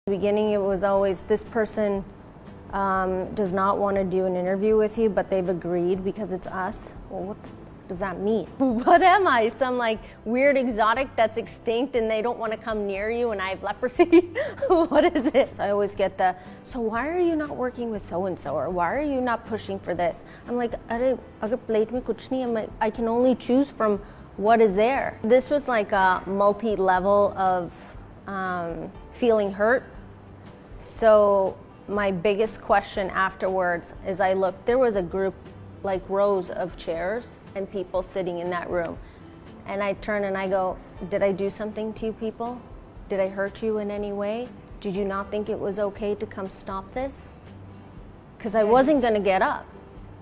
the beginning, it was always, this person does not want to do an interview with you, but they've agreed because it's us. Well, what does that mean? What am I? Some like weird exotic that's extinct and they don't want to come near you and I have leprosy? What is it? So I always get the, so why are you not working with so-and-so, or why are you not pushing for this? I'm like, Arey, agar plate mein kuch nahi hai, I can only choose from what is there. This was like a multi-level of feeling hurt. So my biggest question afterwards is I looked, there was a group, like rows of chairs and people sitting in that room. And I turn and I go, did I do something to you people? Did I hurt you in any way? Did you not think it was okay to come stop this? Because I wasn't gonna get up.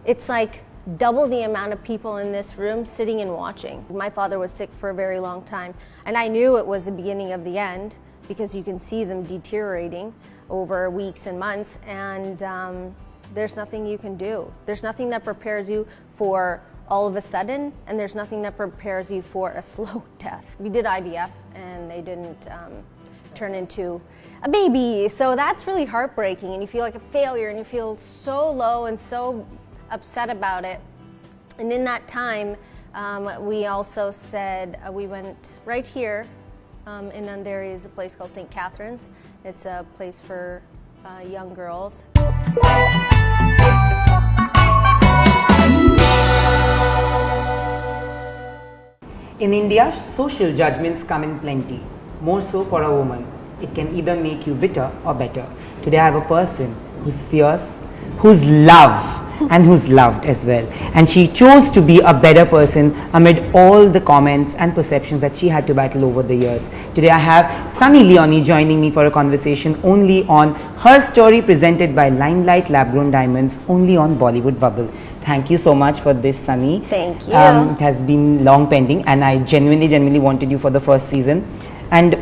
It's like double the amount of people in this room sitting and watching. My father was sick for a very long time, and I knew it was the beginning of the end because you can see them deteriorating over weeks and months, and there's nothing you can do. There's nothing that prepares you for all of a sudden, and there's nothing that prepares you for a slow death. We did IVF, and they didn't turn into a baby, so that's really heartbreaking, and you feel like a failure, and you feel so low and so upset about it. And in that time, we also said, we went right here in Andheri is a place called St. Catherine's. It's a place for young girls. In India, social judgments come in plenty, more so for a woman. It can either make you bitter or better. Today I have a person who's fierce, who's loved, and who's loved as well. And she chose to be a better person amid all the comments and perceptions that she had to battle over the years. Today I have Sunny Leone joining me for a conversation only on her story, presented by Limelight Lab Grown Diamonds, only on Bollywood Bubble. Thank you so much for this, Sunny. Thank you. It has been long pending, and I genuinely wanted you for the first season. And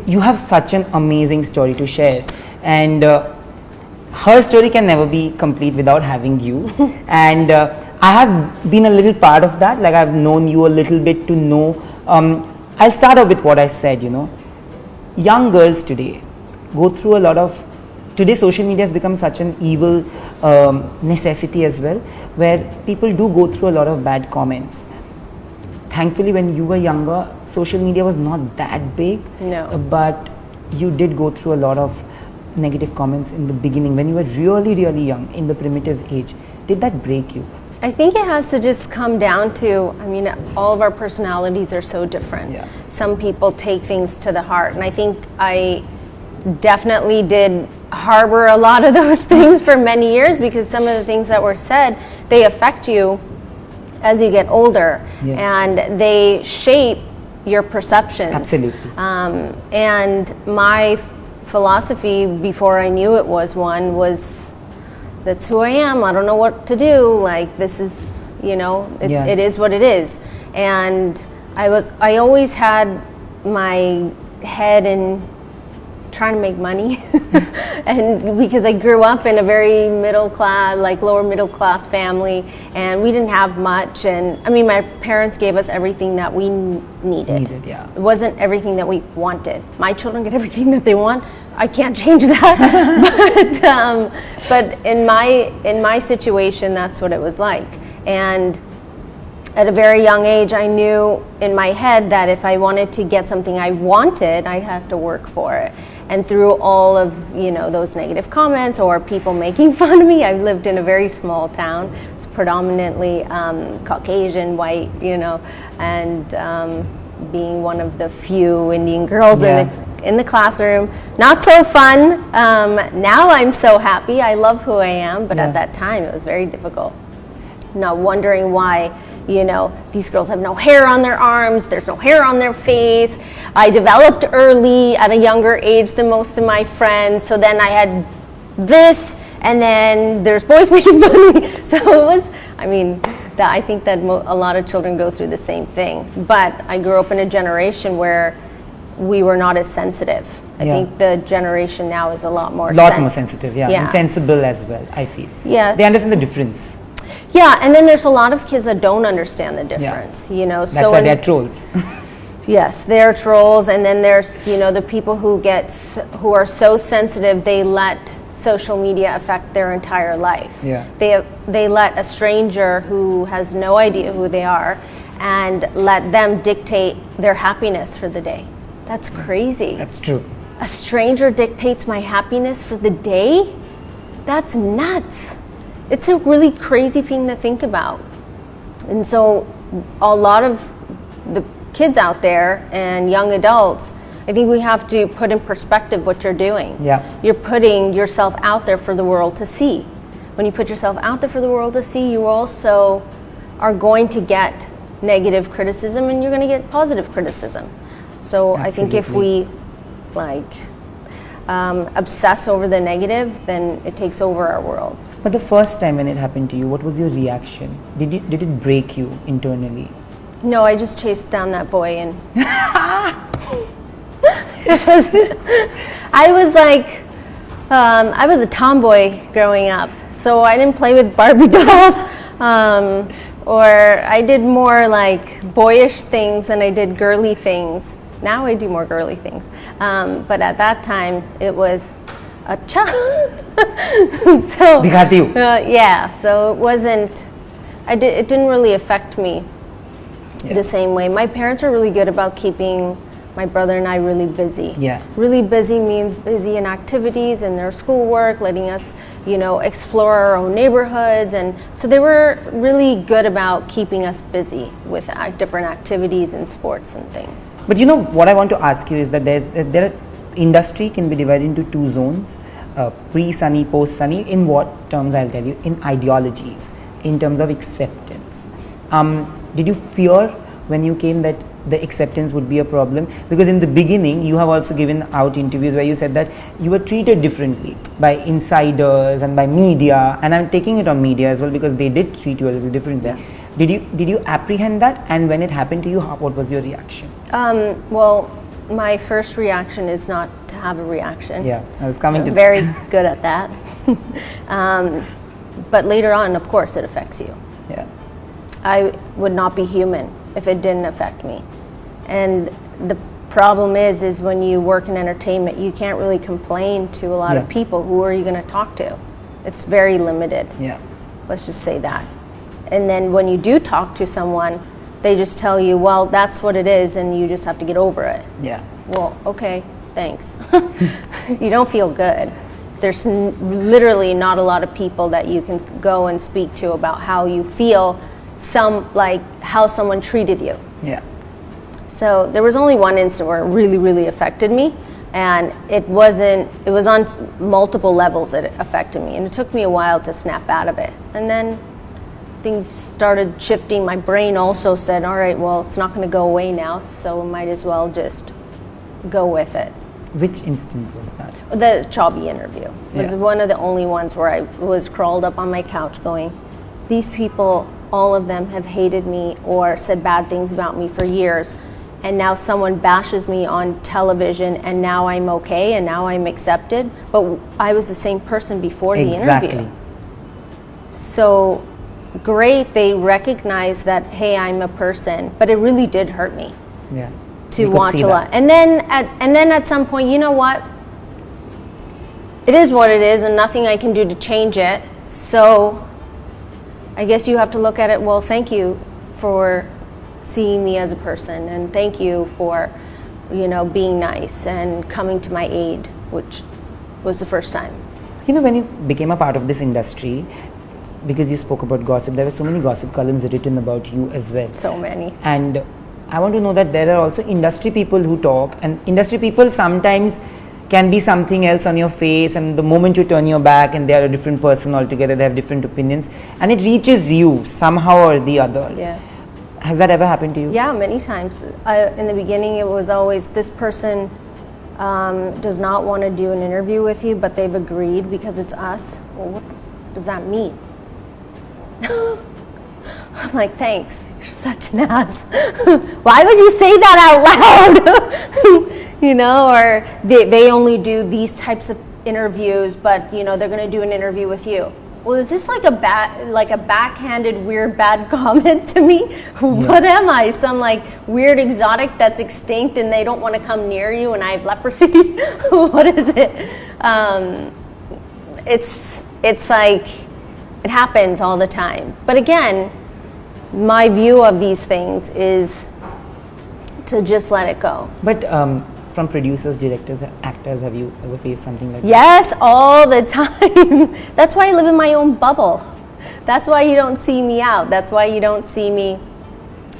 you have such an amazing story to share. And her story can never be complete without having you. And I have been a little part of that. Like, I've known you a little bit to know. I'll start off with what I said, Young girls today go through a lot of, today social media has become such an evil necessity as well, where people do go through a lot of bad comments. Thankfully, when you were younger, social media was not that big. No. But you did go through a lot of negative comments in the beginning when you were really young, in the primitive age. Did that break you? I think it has to just come down to, all of our personalities are so different. Yeah. Some people take things to the heart, and I think I definitely did harbor a lot of those things for many years, because some of the things that were said, they affect you as you get older. Yeah. And they shape your perceptions. Absolutely. And my philosophy before I knew it was one was, that's who I am, I don't know what to do, like this is, it is what it is. And I always had my head in trying to make money. And because I grew up in a very middle class, like lower middle class family, and we didn't have much, and my parents gave us everything that we needed. Yeah. It wasn't everything that we wanted. My children get everything that they want. I can't change that. But in my situation, that's what it was like. And at a very young age, I knew in my head that if I wanted to get something I wanted, I'd have to work for it. And through all of those negative comments or people making fun of me, I lived in a very small town. It's predominantly Caucasian, white, and being one of the few Indian girls in the classroom. Not so fun. Now I'm so happy. I love who I am, but at that time it was very difficult. Wondering why, these girls have no hair on their arms, there's no hair on their face. I developed early at a younger age than most of my friends, so then I had this, and then there's boys making fun of me. So it was, I think that a lot of children go through the same thing. But I grew up in a generation where we were not as sensitive. I think the generation now is a lot more sensitive, and sensible as well, I feel. Yeah. They understand the difference. Yeah, and then there's a lot of kids that don't understand the difference, That's why they're trolls. Yes, they're trolls, and then there's the people who are so sensitive they let social media affect their entire life. Yeah. They let a stranger who has no idea who they are and let them dictate their happiness for the day. That's crazy. That's true. A stranger dictates my happiness for the day? That's nuts. It's a really crazy thing to think about. And so a lot of the kids out there and young adults, I think we have to put in perspective what you're doing. Yeah. You're putting yourself out there for the world to see. When you put yourself out there for the world to see, you also are going to get negative criticism and you're going to get positive criticism. So I think if we obsess over the negative, then it takes over our world. But the first time when it happened to you, what was your reaction? Did it break you internally? No, I just chased down that boy and I was a tomboy growing up, so I didn't play with Barbie dolls, or I did more like boyish things than I did girly things. Now I do more girly things, but at that time it was a child. So yeah, so it wasn't. It didn't really affect me the same way. My parents are really good about keeping my brother and I really busy. Yeah. Really busy means busy in activities and their schoolwork, letting us, explore our own neighborhoods. And so they were really good about keeping us busy with different activities and sports and things. But what I want to ask you is that industry can be divided into two zones, pre-sunny, post-sunny. In what terms? I'll tell you. In ideologies, in terms of acceptance. Did you fear when you came that the acceptance would be a problem? Because in the beginning, you have also given out interviews where you said that you were treated differently by insiders and by media, and I'm taking it on media as well because they did treat you a little differently. Yeah. Did you apprehend that? And when it happened to you, what was your reaction? Well, my first reaction is not to have a reaction. Yeah, I was coming to very good at that. But later on, of course, it affects you. Yeah. I would not be human if it didn't affect me. And the problem is when you work in entertainment, you can't really complain to a lot of people. Who are you going to talk to? It's very limited. Yeah. Let's just say that. And then when you do talk to someone, they just tell you, well, that's what it is, and you just have to get over it. Yeah. Well, okay, thanks. You don't feel good. There's literally not a lot of people that you can go and speak to about how you feel, how someone treated you. Yeah. So there was only one incident where it really, really affected me, and it was on multiple levels that it affected me, and it took me a while to snap out of it. And then things started shifting. My brain also said, all right, well, it's not going to go away now, so might as well just go with it. Which instant was that? The Choubey interview was one of the only ones where I was crawled up on my couch going, these people, all of them have hated me or said bad things about me for years, and now someone bashes me on television and now I'm okay and now I'm accepted, but I was the same person before the interview. So great, they recognize that, hey, I'm a person, but it really did hurt me. Yeah. To watch a lot. And then at some point, you know what? It is what it is and nothing I can do to change it. So I guess you have to look at it, well, thank you for seeing me as a person, and thank you for, being nice and coming to my aid, which was the first time. When you became a part of this industry, because you spoke about gossip, there were so many gossip columns written about you as well. So many. And I want to know that there are also industry people who talk, and industry people sometimes can be something else on your face, and the moment you turn your back and they are a different person altogether, they have different opinions, and it reaches you somehow or the other. Yeah. Has that ever happened to you? Yeah, many times. In the beginning, it was always, this person does not want to do an interview with you, but they've agreed because it's us. Well, what does that mean? I'm like, thanks, you're such an ass. Why would you say that out loud? Or they only do these types of interviews, but they're going to do an interview with you. well, is this like a backhanded weird bad comment to me? What am I? Some like weird exotic that's extinct and they don't want to come near you and I have leprosy? What is it? It's like it happens all the time. But again, my view of these things is to just let it go. But from producers, directors, actors, have you ever faced something like that? Yes, all the time. That's why I live in my own bubble. That's why you don't see me out. That's why you don't see me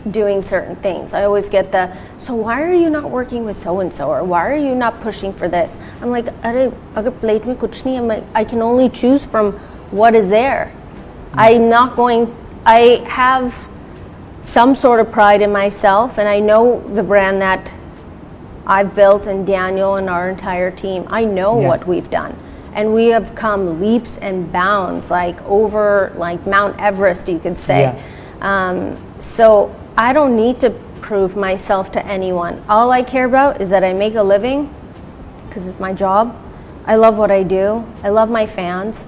doing certain things. I always get so why are you not working with so-and-so, or why are you not pushing for this? I'm like, Arey, agar plate mein kuch nahi hai, I can only choose from what is there. I have some sort of pride in myself, and I know the brand that I've built, and Daniel and our entire team, I know what we've done. And we have come leaps and bounds, like over like Mount Everest, you could say. So I don't need to prove myself to anyone. All I care about is that I make a living, because it's my job. I love what I do. I love my fans.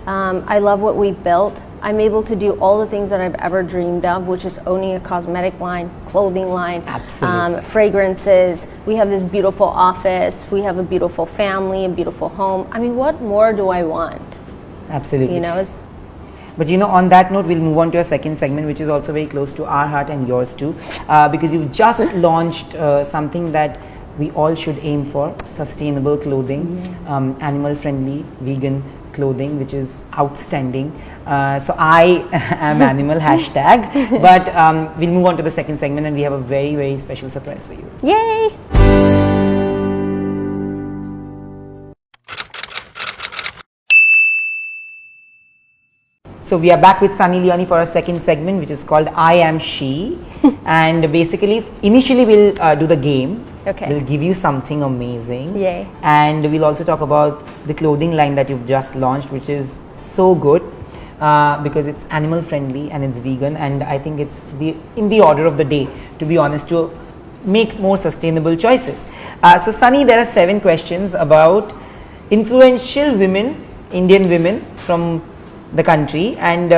I love what we've built. I'm able to do all the things that I've ever dreamed of, which is owning a cosmetic line, clothing line, fragrances. We have this beautiful office. We have a beautiful family, a beautiful home. I mean, what more do I want? Absolutely. You know, but you know, on that note, we'll move on to a second segment, which is also very close to our heart and yours too, because you've just launched something that we all should aim for: sustainable clothing, animal-friendly, vegan clothing, which is outstanding. So I am animal hashtag, but we'll move on to the second segment, and we have a very, very special surprise for you. Yay! So we are back with Sunny Leone for our second segment, which is called I Am She. And basically, initially we'll do the game. Okay. We'll give you something amazing. Yay. And we'll also talk about the clothing line that you've just launched, which is so good because it's animal friendly and it's vegan. And I think it's in the order of the day, to be honest, to make more sustainable choices. So Sunny, there are 7 questions about influential women, Indian women from the country, and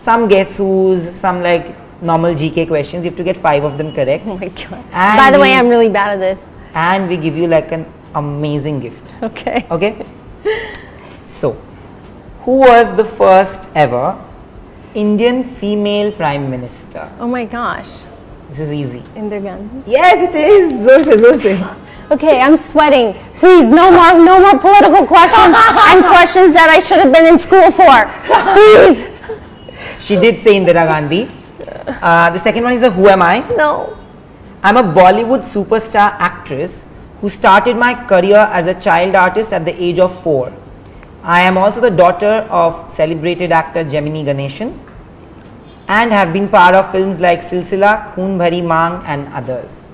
some guess who's, some like normal GK questions. You have to get 5 of them correct. Oh my god. And by the way, I'm really bad at this. And we give you like an amazing gift. Okay. Okay? So, who was the first ever Indian female Prime Minister? Oh my gosh. This is easy. Indira Gandhi. Yes, it is. Zor se, zor se. Okay, I'm sweating. Please, no more political questions and questions that I should have been in school for. Please. She did say Indira Gandhi. The second one is a who am I? No. I'm a Bollywood superstar actress who started my career as a child artist at the age of 4. I am also the daughter of celebrated actor Gemini Ganeshan and have been part of films like Silsila, Khoon Bhari Maang and others.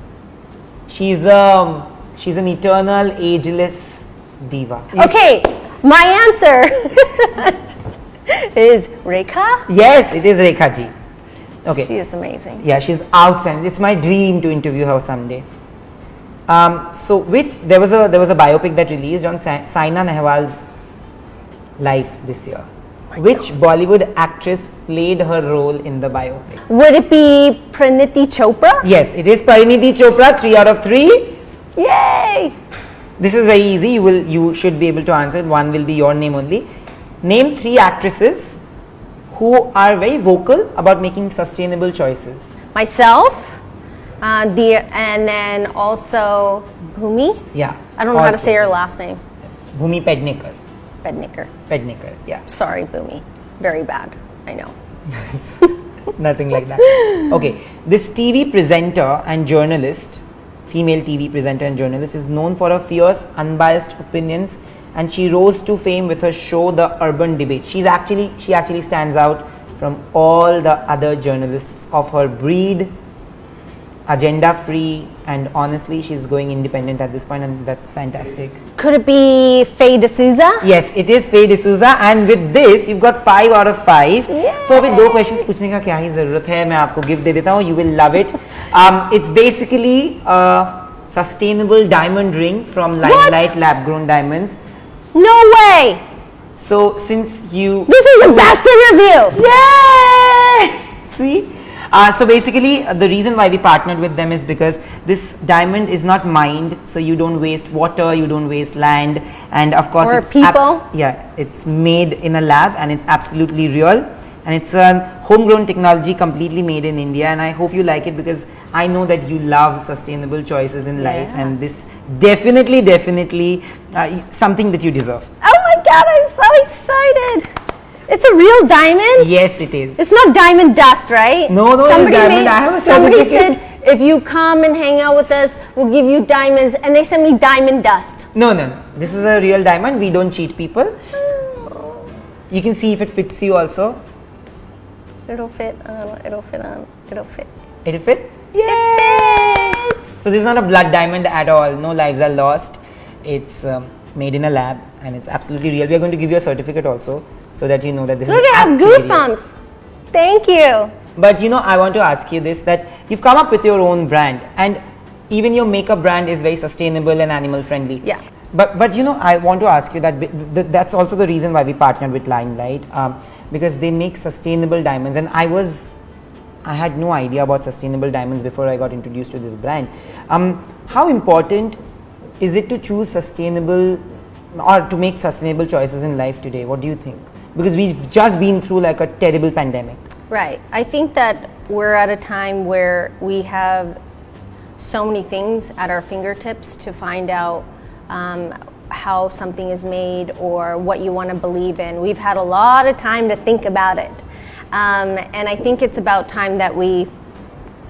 She's an eternal, ageless diva. Okay, my answer is Rekha. Yes, it is Rekha ji. Okay. She is amazing. Yeah, she's outstanding. It's my dream to interview her someday. So, there was a biopic that released on Saina Nehwal's life this year. Which Bollywood actress played her role in the biopic? Would it be Praniti Chopra? Yes, it is Pariniti Chopra. 3 out of 3. Yay! This is very easy. You should be able to answer. One will be your name only. Name 3 actresses who are very vocal about making sustainable choices. Myself, and then also Bhumi. Yeah. I don't know how to say her last name. Bhumi Pednekar. Pednekar. Yeah. Sorry, Bhumi. Very bad. I know. Nothing like that. Okay. This TV presenter and journalist, female TV presenter and journalist, is known for her fierce, unbiased opinions, and she rose to fame with her show The Urban Debate. She actually stands out from all the other journalists of her breed, agenda free, and honestly she's going independent at this point, and that's fantastic. Could it be Faye D'Souza? Yes, it is Faye D'Souza, and with this you've got 5 out of 5. तो अभी 2 questions पूछने का क्या ही जरूरत है, मैं आपको gift दे देता हूँ. You will love it. It's basically a sustainable diamond ring from Limelight Lab Grown Diamonds. No way! So since you... This is the best interview! Yay! See? So basically, the reason why we partnered with them is because this diamond is not mined, so you don't waste water, you don't waste land, and of course, Or people. It's made in a lab and it's absolutely real, and it's a homegrown technology completely made in India. And I hope you like it because I know that you love sustainable choices in life, and this definitely something that you deserve. Oh my God, I'm so excited! It's a real diamond? Yes, it is. It's not diamond dust, right? No, it's diamond. I have a somebody certificate. said, if you come and hang out with us, we'll give you diamonds, and they sent me diamond dust. No. This is a real diamond. We don't cheat people. You can see if it fits you also. It'll fit on, it'll fit on, it'll fit. It'll fit? It fits! So this is not a blood diamond at all. No lives are lost. It's made in a lab and it's absolutely real. We are going to give you a certificate also, so that you know that this Look, is I have actually goosebumps. real. Thank you. But I want to ask you this, that you've come up with your own brand, and even your makeup brand is very sustainable and animal friendly. Yeah. But I want to ask you that that's also the reason why we partnered with Limelight, because they make sustainable diamonds, and I had no idea about sustainable diamonds before I got introduced to this brand. How important is it to choose sustainable or to make sustainable choices in life today? What do you think? Because we've just been through like a terrible pandemic. Right. I think that we're at a time where we have so many things at our fingertips to find out how something is made or what you want to believe in. We've had a lot of time to think about it. And I think it's about time that we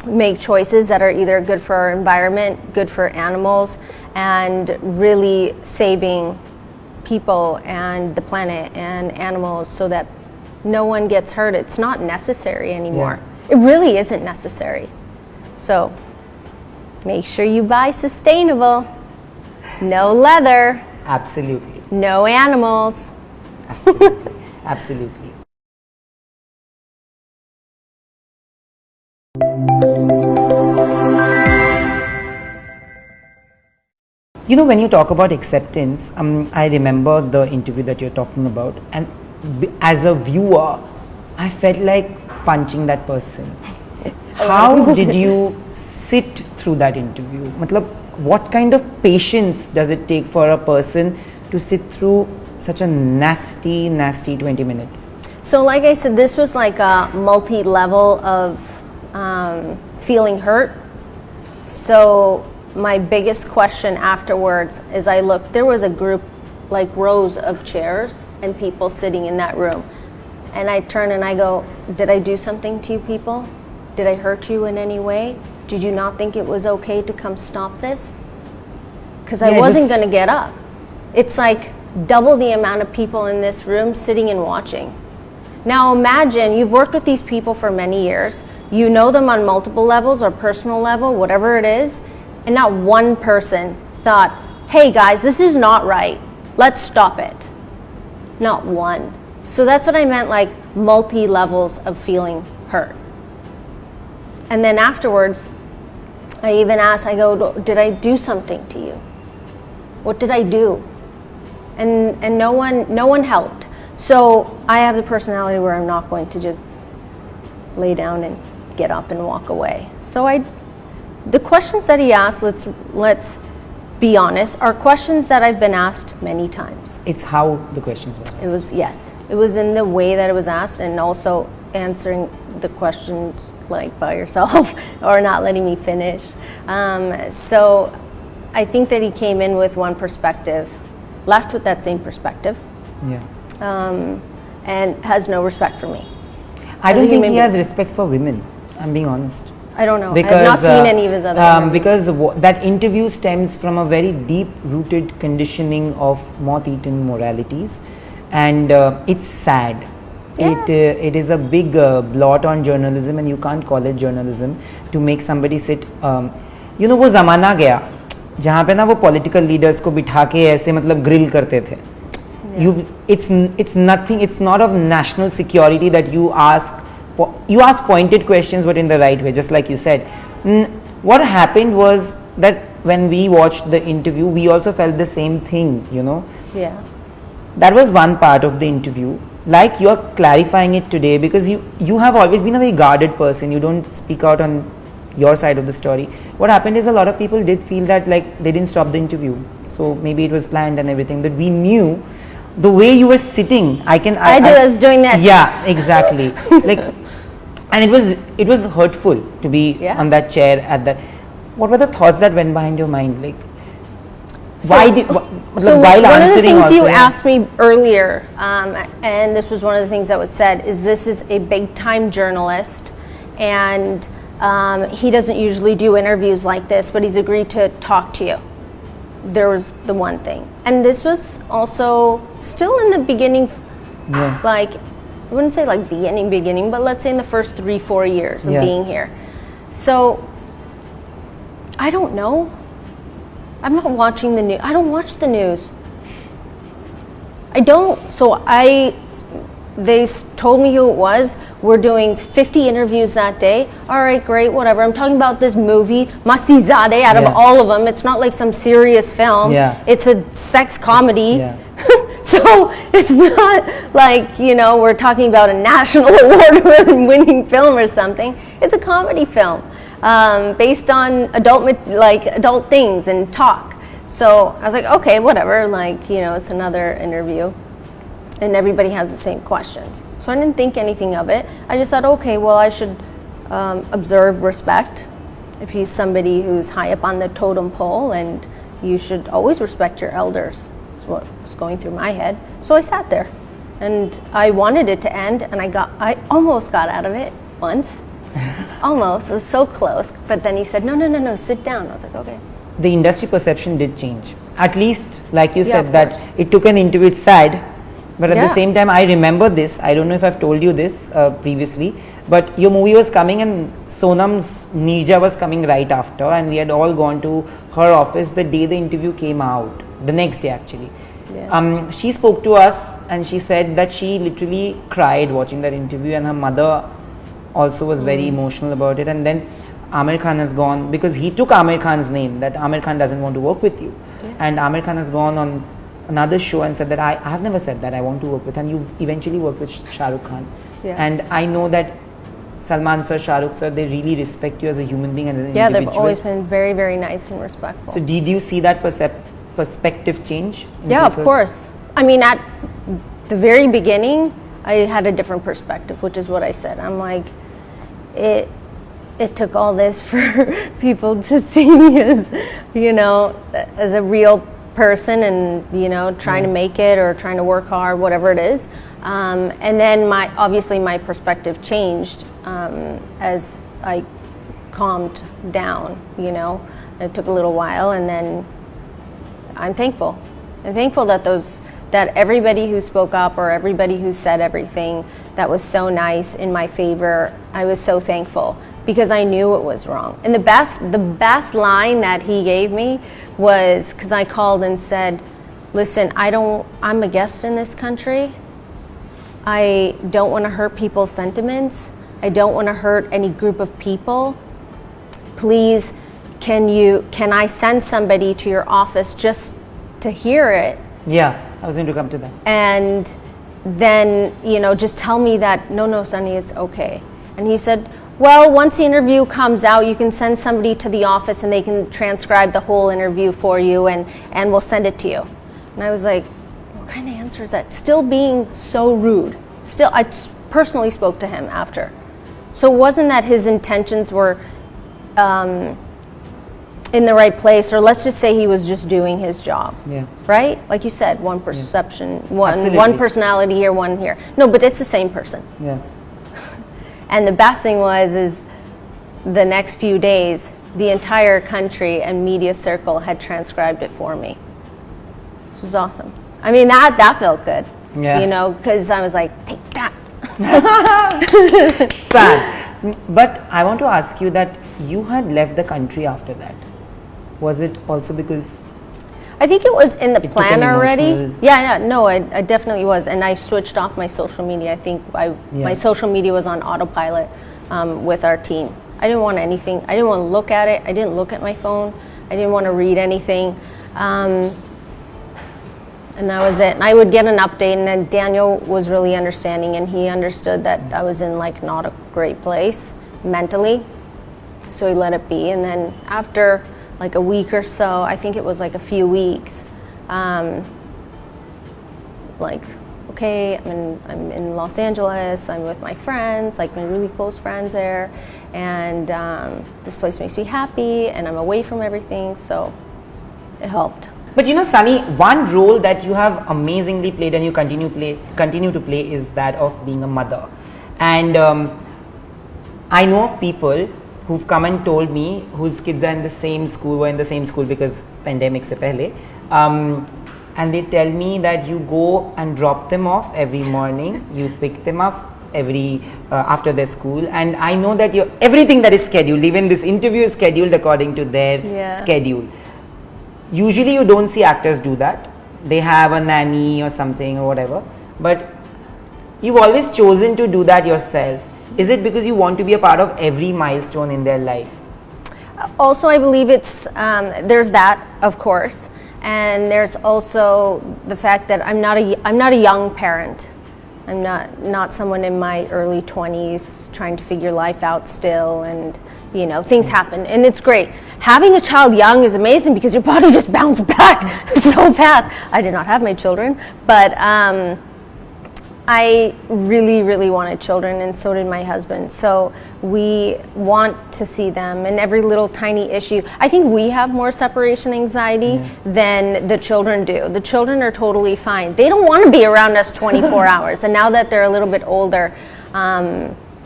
make choices that are either good for our environment, good for animals, and really saving people and the planet and animals so that no one gets hurt. It's not necessary anymore. Yeah. It really isn't necessary. So make sure you buy sustainable. No leather. Absolutely. No animals. Absolutely. Absolutely. When you talk about acceptance, I remember the interview that you're talking about, and as a viewer, I felt like punching that person. How did you sit through that interview? What kind of patience does it take for a person to sit through such a nasty 20 minutes? So like I said, this was like a multi-level of feeling hurt. So my biggest question afterwards is I looked, there was a group, like rows of chairs and people sitting in that room. And I turn and I go, did I do something to you people? Did I hurt you in any way? Did you not think it was okay to come stop this? Because I wasn't going to get up. It's like double the amount of people in this room sitting and watching. Now imagine you've worked with these people for many years. You know them on multiple levels or personal level, whatever it is. And not one person thought, hey guys, this is not right. Let's stop it. Not one. So that's what I meant, like multi-levels of feeling hurt. And then afterwards, I even asked, I go, did I do something to you? What did I do? And no one helped. So I have the personality where I'm not going to just lay down and get up and walk away. So the questions that he asked, let's be honest, are questions that I've been asked many times. It's how the questions were asked. It was in the way that it was asked, and also answering the questions like by yourself or not letting me finish. So I think that he came in with one perspective, left with that same perspective, and has no respect for me. I don't think he has respect for women, I'm being honest. I don't know. Because, I've not seen any of his other interviews. Because that interview stems from a very deep-rooted conditioning of moth-eaten moralities, and it's sad. Yeah. It is a big blot on journalism, and you can't call it journalism to make somebody sit. वो ज़माना गया जहाँ पे ना वो political leaders को बिठा के ऐसे grill करते थे. It's nothing. It's not of national security that you ask pointed questions, but in the right way, just like you said. What happened was that when we watched the interview, we also felt the same thing, Yeah. that was one part of the interview. Like you are clarifying it today, because you have always been a very guarded person. You don't speak out on your side of the story. What happened is a lot of people did feel that like they didn't stop the interview, so maybe it was planned and everything, but we knew the way you were sitting. I was doing this. Yeah, exactly. Like, and it was hurtful to be on that chair at that. What were the thoughts that went behind your mind? Like, while one of the things also, you asked me earlier, and this was one of the things that was said, is this is a big time journalist, and he doesn't usually do interviews like this, but he's agreed to talk to you. There was the one thing, and this was also still in the beginning, like I wouldn't say like beginning, but let's say in the first 3-4 years of being here. So I don't know. I'm not watching the news. I don't watch the news. I don't. So they told me who it was. We're doing 50 interviews that day. All right, great, whatever. I'm talking about this movie, Masti Zadeh, out of all of them. It's not like some serious film. It's a sex comedy. So it's not like, we're talking about a national award-winning film or something. It's a comedy film based on adult things and talk. So I was like, okay, whatever. It's another interview. And everybody has the same questions. So I didn't think anything of it. I just thought, okay, well, I should observe respect if he's somebody who's high up on the totem pole, and you should always respect your elders. That's what was going through my head. So I sat there, and I wanted it to end, and I almost got out of it once. Almost. It was so close. But then he said, no, sit down. I was like, okay. The industry perception did change. At least, like you said, of that course. it took an interview, it's sad. But at the same time, I remember this. I don't know if I've told you this previously, but your movie was coming and Sonam's Neerja was coming right after, and we had all gone to her office the day the interview came out, the next day actually. She spoke to us and she said that she literally cried watching that interview, and her mother also was very emotional about it. And then Amir Khan has gone, because he took Amir Khan's name, that Amir Khan doesn't want to work with you. And Amir Khan has gone on another show and said that I have never said that I want to work with, and you've eventually worked with Shah Rukh Khan. And I know that Salman sir, Shah Rukh sir, they really respect you as a human being and as an individual. They've always been very, very nice and respectful. So did you see that perspective change? Yeah, of course. I mean, at the very beginning, I had a different perspective, which is what I said. I'm like, it took all this for people to see me as, as a real person, and trying to make it or trying to work hard, whatever it is, and then obviously my perspective changed as I calmed down. It took a little while, and then I'm thankful that everybody who spoke up or everybody who said everything that was so nice in my favor, I was so thankful, because I knew it was wrong. And the best line that he gave me was, because I called and said, listen, I'm a guest in this country. I don't want to hurt people's sentiments. I don't want to hurt any group of people. Please, can I send somebody to your office just to hear it? Yeah, I was going to come to that. And then, just tell me that, no, Sunny, it's okay. And he said, well, once the interview comes out, you can send somebody to the office and they can transcribe the whole interview for you, and we'll send it to you. And I was like, what kind of answer is that? Still being so rude. Still, I personally spoke to him after. So it wasn't that his intentions were in the right place, or let's just say he was just doing his job. Yeah. Right? Like you said, one perception, one personality here, one here. No, but it's the same person. Yeah. And the best thing is the next few days, the entire country and media circle had transcribed it for me. This was awesome. I mean, that felt good. Yeah. Because I was like, take that. Sad. But I want to ask you that you had left the country after that. Was it also because I think it was in the plan already. emotional- I definitely was. And I switched off my social media. I think my social media was on autopilot with our team. I didn't want anything. I didn't want to look at it. I didn't look at my phone. I didn't want to read anything. And that was it. And I would get an update, and then Daniel was really understanding, and he understood that I was in like not a great place mentally. So he let it be. And then after like a week or so, I think it was like a few weeks, like, okay, I'm in Los Angeles, I'm with my friends, like my really close friends there, and this place makes me happy, and I'm away from everything, so it helped. But you know, Sunny, one role that you have amazingly played and you continue to play is that of being a mother. And I know of people who've come and told me whose kids are in the same school, were in the same school because pandemic se pehle, and they tell me that you go and drop them off every morning, you pick them up every after their school, and I know that everything that is scheduled, even this interview is scheduled according to their schedule. Usually you don't see actors do that. They have a nanny or something or whatever, but you've always chosen to do that yourself. Is it because you want to be a part of every milestone in their life? Also, I believe it's there's that, of course, and there's also the fact that I'm not a young parent. I'm not someone in my early 20s trying to figure life out still, and you know, things happen, and it's great. Having a child young is amazing because your body just bounces back so fast. I did not have my children, but I really, really wanted children, and so did my husband. So we want to see them, and every little tiny issue. I think we have more separation anxiety than the children do. The children are totally fine. They don't want to be around us 24 hours. And now that they're a little bit older,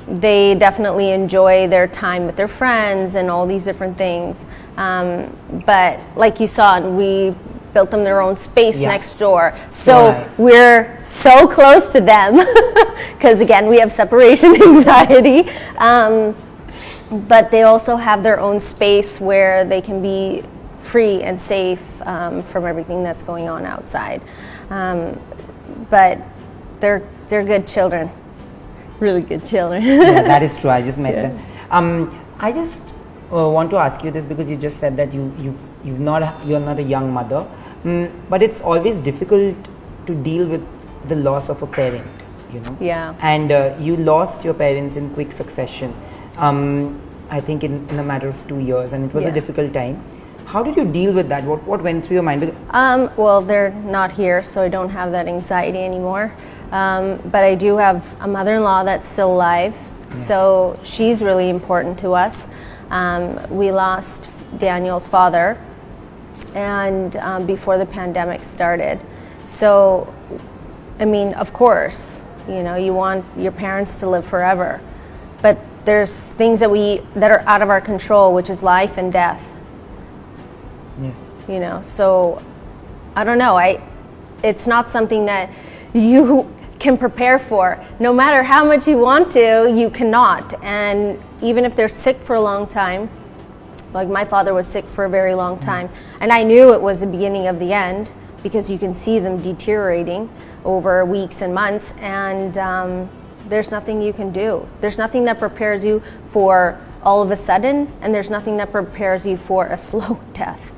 they definitely enjoy their time with their friends and all these different things. But like you saw, we built them their own space next door. So we're so close to them because again, we have separation anxiety. But they also have their own space where they can be free and safe from everything that's going on outside. But they're good children. Really good children. Yeah, that is true. I just met them. I just want to ask you this because you just said that you're not a young mother, but it's always difficult to deal with the loss of a parent, you know. Yeah. And you lost your parents in quick succession. I think in a matter of 2 years, and it was a difficult time. How did you deal with that? What went through your mind? Well, they're not here, so I don't have that anxiety anymore. But I do have a mother-in-law that's still alive, so she's really important to us. We lost Daniel's father, and before the pandemic started. So, I mean, of course, you know, you want your parents to live forever, but there's things that are out of our control, which is life and death. Yeah. You know, so I don't know. It's not something that you can prepare for. No matter how much you want to, you cannot. And even if they're sick for a long time, like my father was sick for a very long time, and I knew it was the beginning of the end because you can see them deteriorating over weeks and months, and there's nothing you can do. There's nothing that prepares you for all of a sudden, and there's nothing that prepares you for a slow death.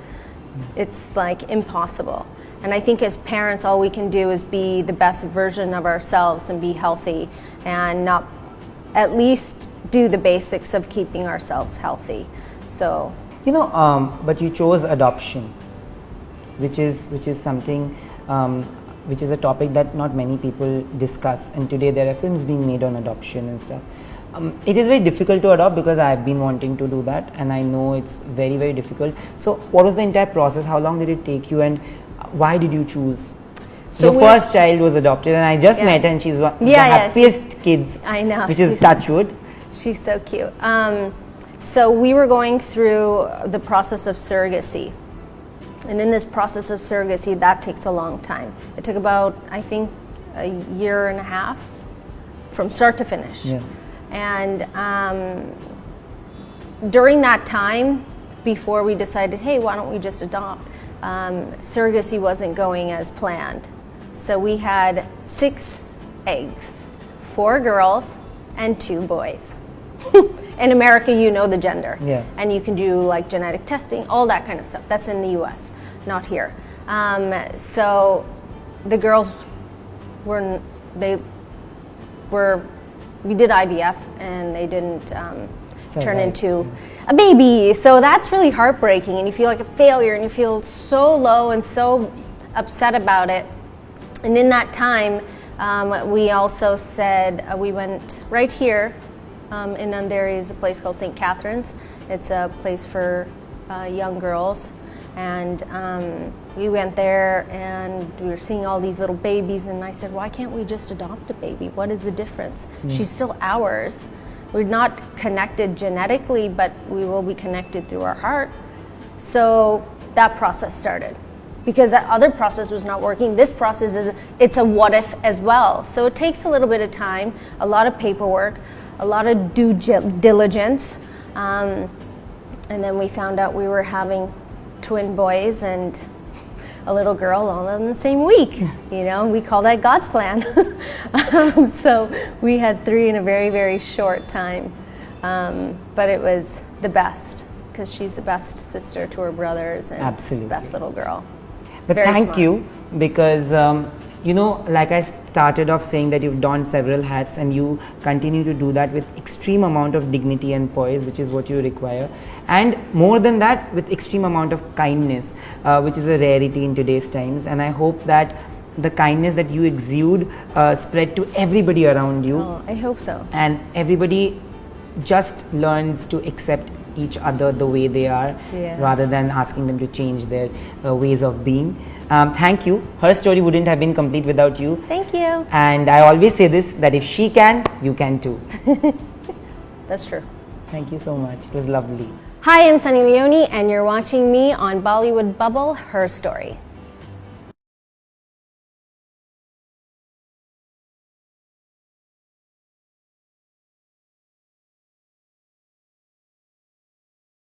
It's like impossible. And I think as parents, all we can do is be the best version of ourselves and be healthy, and not at least do the basics of keeping ourselves healthy. So, you know, but you chose adoption, which is something, which is a topic that not many people discuss. And today there are films being made on adoption and stuff. It is very difficult to adopt because I have been wanting to do that, and I know it's very, very difficult. So, what was the entire process? How long did it take you, and why did you choose? So your first child was adopted, and I just met her, and she's one of the happiest kids. I know. Which is touchwood. She's so cute. So we were going through the process of surrogacy. And in this process of surrogacy, that takes a long time. It took about, I think, a year and a half from start to finish. Yeah. And during that time, before we decided, hey, why don't we just adopt? Surrogacy wasn't going as planned. So we had 6 eggs, 4 girls and 2 boys. In America, you know the gender. Yeah. And you can do like genetic testing, all that kind of stuff. That's in the US, not here. So the girls were, they were, we did IVF and they didn't turn into a baby. So that's really heartbreaking, and you feel like a failure, and you feel so low and so upset about it. And in that time, we also said, we went right here in Andheri is a place called St. Catherine's. It's a place for young girls. And we went there and we were seeing all these little babies, and I said, why can't we just adopt a baby? What is the difference? She's still ours. We're not connected genetically, but we will be connected through our heart. So that process started. Because that other process was not working, this process it's a what if as well. So it takes a little bit of time, a lot of paperwork, a lot of due diligence. And then we found out we were having twin boys and a little girl all in the same week. You know, we call that God's plan. So we had 3 in a very, very short time. But it was the best, because she's the best sister to her brothers and Absolutely. best little girl. But Very thank smart. you, because you know, like I started off saying that you've donned several hats and you continue to do that with extreme amount of dignity and poise, which is what you require, and more than that, with extreme amount of kindness, which is a rarity in today's times. And I hope that the kindness that you exude spread to everybody around you. Oh, I hope so. And everybody just learns to accept each other the way they are, rather than asking them to change their ways of being. Thank you. Her story wouldn't have been complete without you. Thank you. And I always say this, that if she can, you can too. That's true. Thank you so much. It was lovely. Hi, I'm Sunny Leone, and you're watching me on Bollywood Bubble, Her Story.